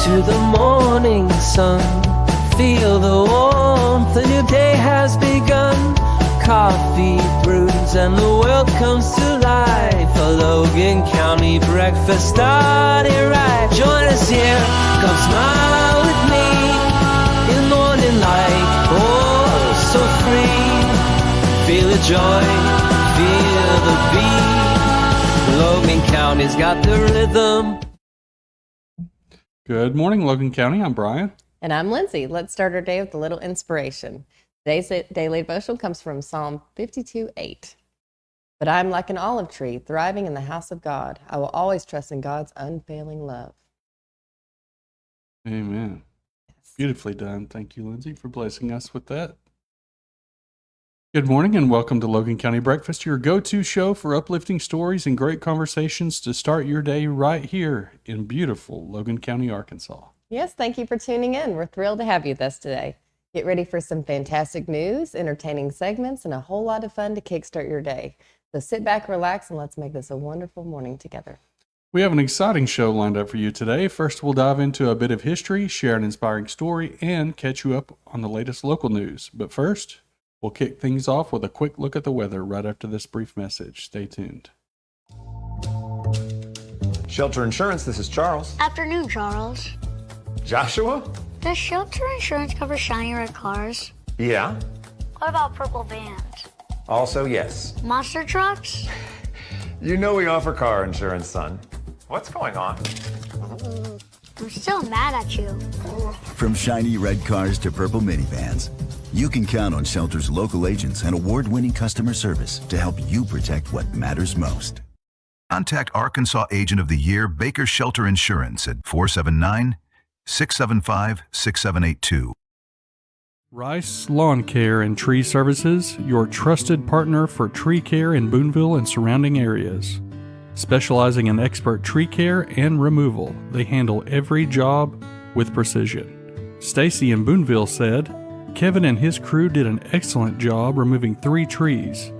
to the morning sun. Feel the warmth, a new day has begun. Coffee brews and the world comes to life. A Logan County breakfast started right. Join us here, come smile with me. In morning light, oh so free. Feel the joy, feel the beat. Logan County's got the rhythm. Good morning, Logan County. I'm Brian. And I'm Lindsey. Let's start our day with a little inspiration. Today's daily devotional comes from Psalm 52:8. But I'm like an olive tree thriving in the house of God. I will always trust in God's unfailing love. Amen. Yes. Beautifully done. Thank you, Lindsey, for blessing us with that. Good morning and welcome to Logan County Breakfast, your go-to show for uplifting stories and great conversations to start your day right here in beautiful Logan County, Arkansas. Yes, thank you for tuning in. We're thrilled to have you with us today. Get ready for some fantastic news, entertaining segments, and a whole lot of fun to kickstart your day. So sit back, relax, and let's make this a wonderful morning together. We have an exciting show lined up for you today. First, we'll dive into a bit of history, share an inspiring story, and catch you up on the latest local news. But first, we'll kick things off with a quick look at the weather right after this brief message. Stay tuned. Shelter Insurance, this is Charles. Afternoon, Charles. Joshua? Does Shelter Insurance cover shiny red cars? Yeah. What about purple vans? Also, yes. Monster trucks? You know we offer car insurance, son. What's going on? I'm still mad at you. From shiny red cars to purple minivans, you can count on Shelter's local agents and award-winning customer service to help you protect what matters most. Contact Arkansas Agent of the Year Baker Shelter Insurance at 479-675-6782. Rice Lawn Care and Tree Services, your trusted partner for tree care in Boonville and surrounding areas. Specializing in expert tree care and removal, they handle every job with precision. Stacy in Boonville said, Kevin and his crew did an excellent job removing 3 trees.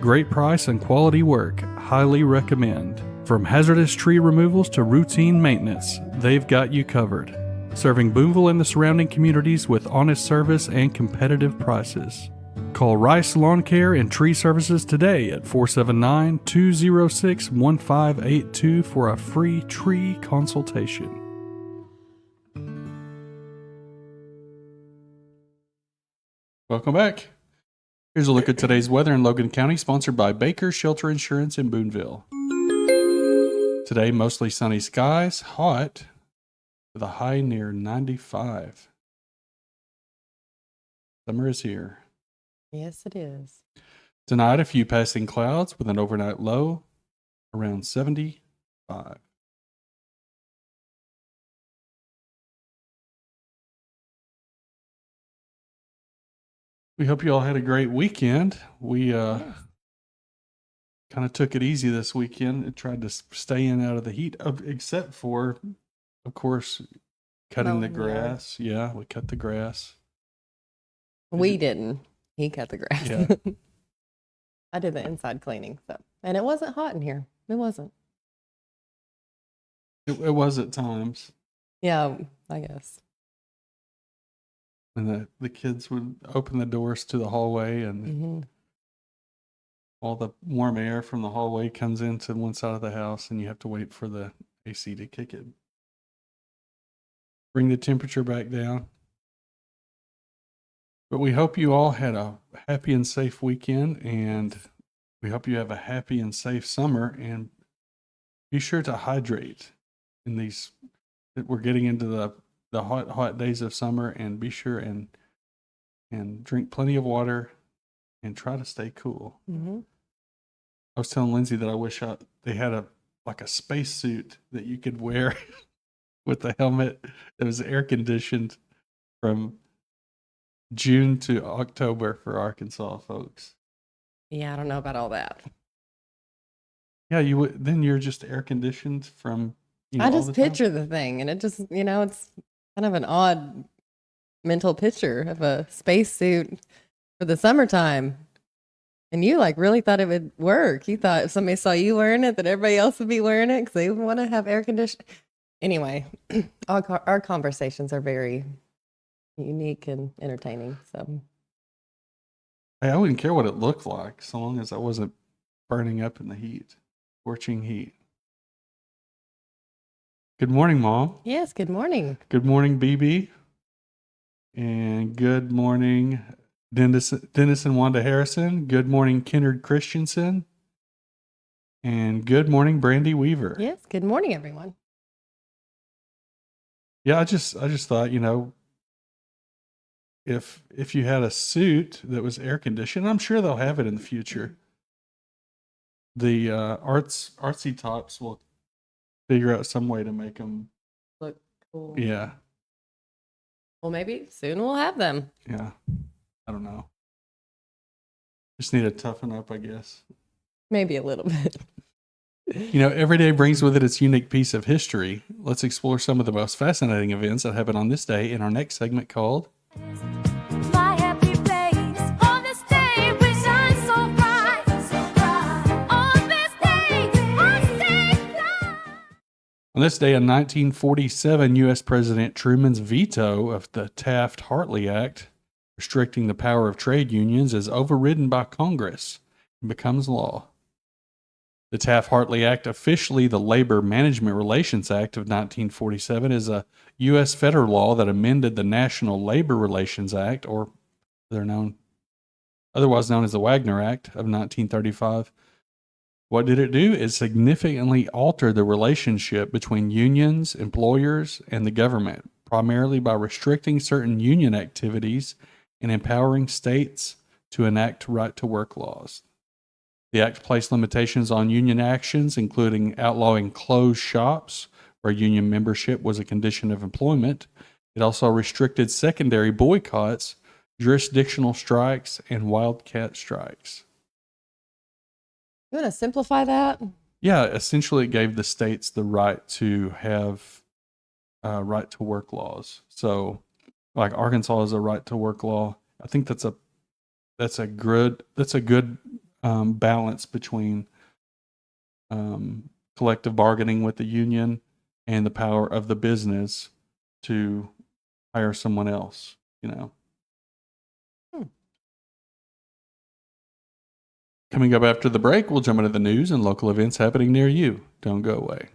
Great price and quality work. Highly recommend. From hazardous tree removals to routine maintenance, they've got you covered. Serving Boonville and the surrounding communities with honest service and competitive prices. Call Rice Lawn Care and Tree Services today at 479-206-1582 for a free tree consultation. Welcome back. Here's a look at today's weather in Logan County, sponsored by Baker Shelter Insurance in Boonville. Today, mostly sunny skies, hot, with a high near 95. Summer is here. Yes, it is. Tonight, a few passing clouds with an overnight low around 75. We hope you all had a great weekend. We kind of took it easy this weekend and tried to stay in out of the heat, except for, of course, cutting the grass. Yeah, we cut the grass. We didn't. He cut the grass. Yeah. I did the inside cleaning, and it wasn't hot in here. It wasn't. It was at times. Yeah, I guess. And the kids would open the doors to the hallway, and all the warm air from the hallway comes into one side of the house, and you have to wait for the AC to kick it. Bring the temperature back down. But we hope you all had a happy and safe weekend, and we hope you have a happy and safe summer, and be sure to hydrate in these, that we're getting into the hot days of summer, and be sure and drink plenty of water and try to stay cool. Mm-hmm. I was telling Lindsey that I wish they had a space suit that you could wear with the helmet that was air conditioned from June to October for Arkansas folks. Yeah, I don't know about all that. Yeah, you would. Then you're just air conditioned from. I just picture the thing, and it just, it's kind of an odd mental picture of a spacesuit for the summertime. And you really thought it would work. You thought if somebody saw you wearing it, that everybody else would be wearing it because they would want to have air conditioning. Anyway, our conversations are very unique and entertaining. So Hey, I wouldn't care what it looked like so long as I wasn't burning up in the heat, scorching heat. Good morning, Mom. yes, good morning. Good morning, BB. And good morning, Dennis and Wanda Harrison. Good morning, Kennard Christensen. And good morning, Brandy Weaver. Yes, good morning, everyone. Yeah, I just thought, if you had a suit that was air conditioned, I'm sure they'll have it in the future. The artsy tops will figure out some way to make them Look cool. Yeah. Well, maybe soon we'll have them. Yeah. I don't know. Just need to toughen up, I guess. Maybe a little bit. Every day brings with it its unique piece of history. Let's explore some of the most fascinating events that happen on this day in our next segment called My happy place. On this day we shine so bright. On this day I stay fly. On this day in 1947, U.S. President Truman's veto of the Taft-Hartley Act, restricting the power of trade unions, is overridden by Congress and becomes law. The Taft-Hartley Act, officially the Labor Management Relations Act of 1947, is a U.S. federal law that amended the National Labor Relations Act, or otherwise known as the Wagner Act of 1935. What did it do? It significantly altered the relationship between unions, employers, and the government, primarily by restricting certain union activities and empowering states to enact right-to-work laws. The act placed limitations on union actions, including outlawing closed shops where union membership was a condition of employment. It also restricted secondary boycotts, jurisdictional strikes, and wildcat strikes. You want to simplify that? Yeah, essentially it gave the states the right to have right-to-work laws. So, like Arkansas has a right-to-work law. I think that's a good balance between collective bargaining with the union and the power of the business to hire someone else, Coming up after the break, we'll jump into the news and local events happening near you. Don't go away.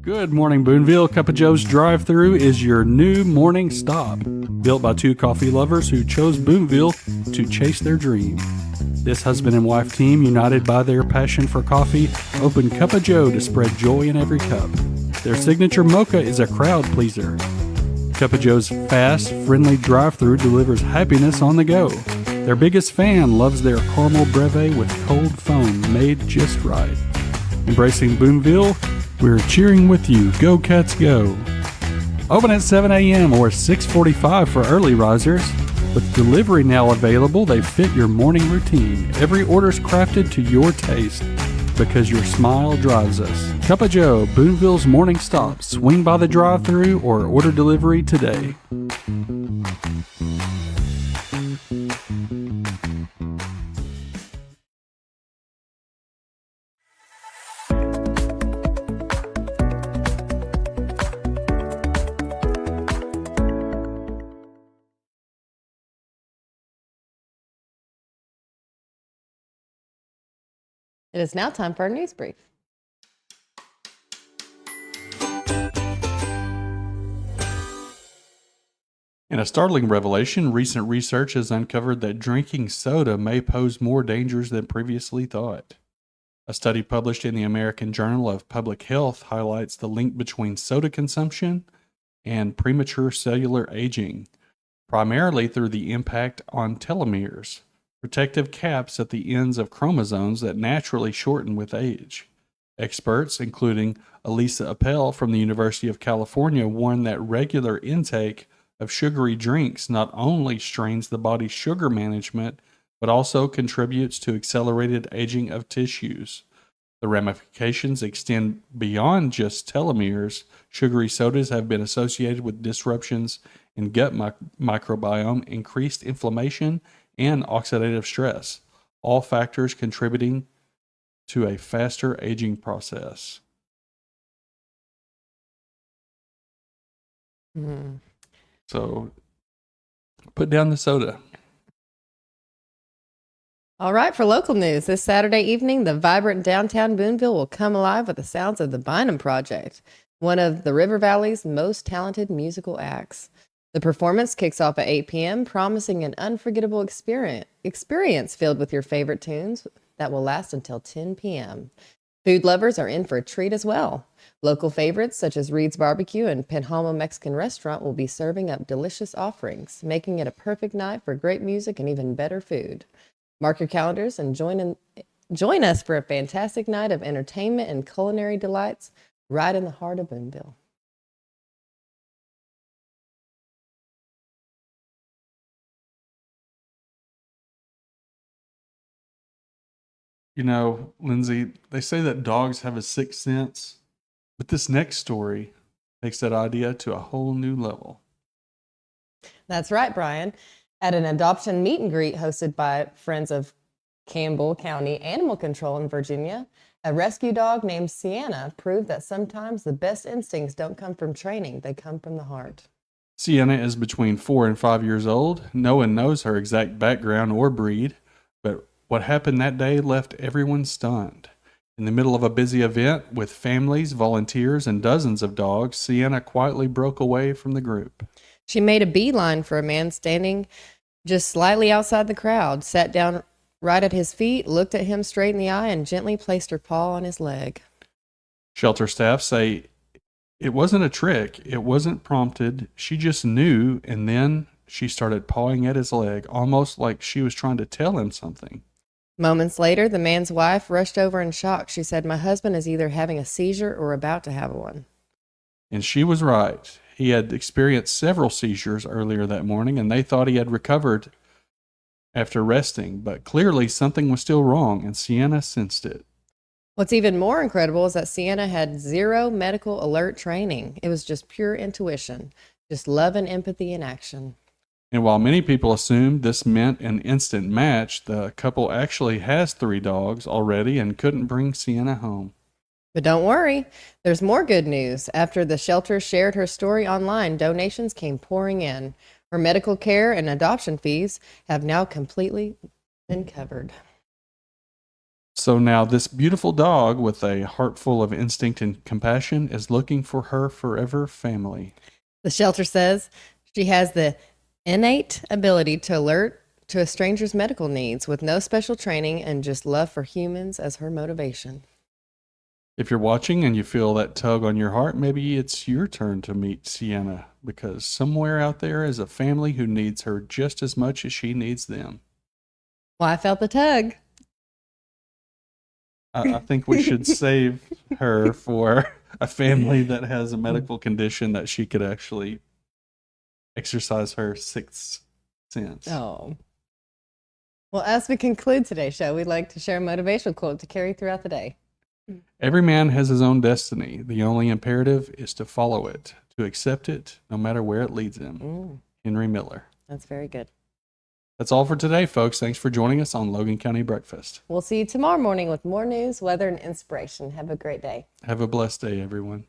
Good morning, Boonville. Cup of Joe's drive-thru is your new morning stop. Built by two coffee lovers who chose Boonville to chase their dream. This husband and wife team, united by their passion for coffee, opened Cup of Joe to spread joy in every cup. Their signature mocha is a crowd pleaser. Cup of Joe's fast, friendly drive-thru delivers happiness on the go. Their biggest fan loves their caramel breve with cold foam made just right. Embracing Boonville, we're cheering with you. Go Cats Go! Open at 7 a.m. or 6:45 for early risers. With delivery now available, they fit your morning routine. Every order's crafted to your taste because your smile drives us. Cup of Joe, Boonville's morning stop. Swing by the drive-thru or order delivery today. It is now time for our news brief. In a startling revelation, recent research has uncovered that drinking soda may pose more dangers than previously thought. A study published in the American Journal of Public Health highlights the link between soda consumption and premature cellular aging, primarily through the impact on telomeres, protective caps at the ends of chromosomes that naturally shorten with age. Experts, including Elisa Appel from the University of California, warn that regular intake of sugary drinks not only strains the body's sugar management, but also contributes to accelerated aging of tissues. The ramifications extend beyond just telomeres. Sugary sodas have been associated with disruptions in gut microbiome, increased inflammation, and oxidative stress, all factors contributing to a faster aging process. So put down the soda. All right, for local news, this Saturday evening, the vibrant downtown Boonville will come alive with the sounds of the Bynum Project, one of the River Valley's most talented musical acts. The performance kicks off at 8 p.m., promising an unforgettable experience filled with your favorite tunes that will last until 10 p.m. Food lovers are in for a treat as well. Local favorites such as Reed's Barbecue and Penhalmo Mexican Restaurant will be serving up delicious offerings, making it a perfect night for great music and even better food. Mark your calendars and join us for a fantastic night of entertainment and culinary delights right in the heart of Boonville. You know, Lindsay, they say that dogs have a sixth sense, but this next story takes that idea to a whole new level. That's right, Brian. At an adoption meet and greet hosted by Friends of Campbell County Animal Control in Virginia, a rescue dog named Sienna proved that sometimes the best instincts don't come from training, they come from the heart. Sienna is between 4 and 5 years old. No one knows her exact background or breed, but what happened that day left everyone stunned. In the middle of a busy event with families, volunteers, and dozens of dogs, Sienna quietly broke away from the group. She made a beeline for a man standing just slightly outside the crowd, sat down right at his feet, looked at him straight in the eye, and gently placed her paw on his leg. Shelter staff say it wasn't a trick. It wasn't prompted. She just knew, and then she started pawing at his leg, almost like she was trying to tell him something. Moments later, the man's wife rushed over in shock. She said, "My husband is either having a seizure or about to have one." And she was right. He had experienced several seizures earlier that morning, and they thought he had recovered after resting, but clearly something was still wrong, and Sienna sensed it. What's even more incredible is that Sienna had zero medical alert training. It was just pure intuition, just love and empathy in action. And while many people assumed this meant an instant match, the couple actually has 3 dogs already and couldn't bring Sienna home. But don't worry, there's more good news. After the shelter shared her story online, donations came pouring in. Her medical care and adoption fees have now completely been covered. So now this beautiful dog with a heart full of instinct and compassion is looking for her forever family. The shelter says she has the innate ability to alert to a stranger's medical needs with no special training and just love for humans as her motivation. If you're watching and you feel that tug on your heart, maybe it's your turn to meet Sienna, because somewhere out there is a family who needs her just as much as she needs them. Well, I felt the tug. I think we should save her for a family that has a medical condition that she could actually exercise her sixth sense. Oh. Well, as we conclude today's show, we'd like to share a motivational quote to carry throughout the day. Every man has his own destiny. The only imperative is to follow it, to accept it, no matter where it leads him. Henry Miller. That's very good. That's all for today, folks. Thanks for joining us on Logan County Breakfast. We'll see you tomorrow morning with more news, weather, and inspiration. Have a great day. Have a blessed day, everyone.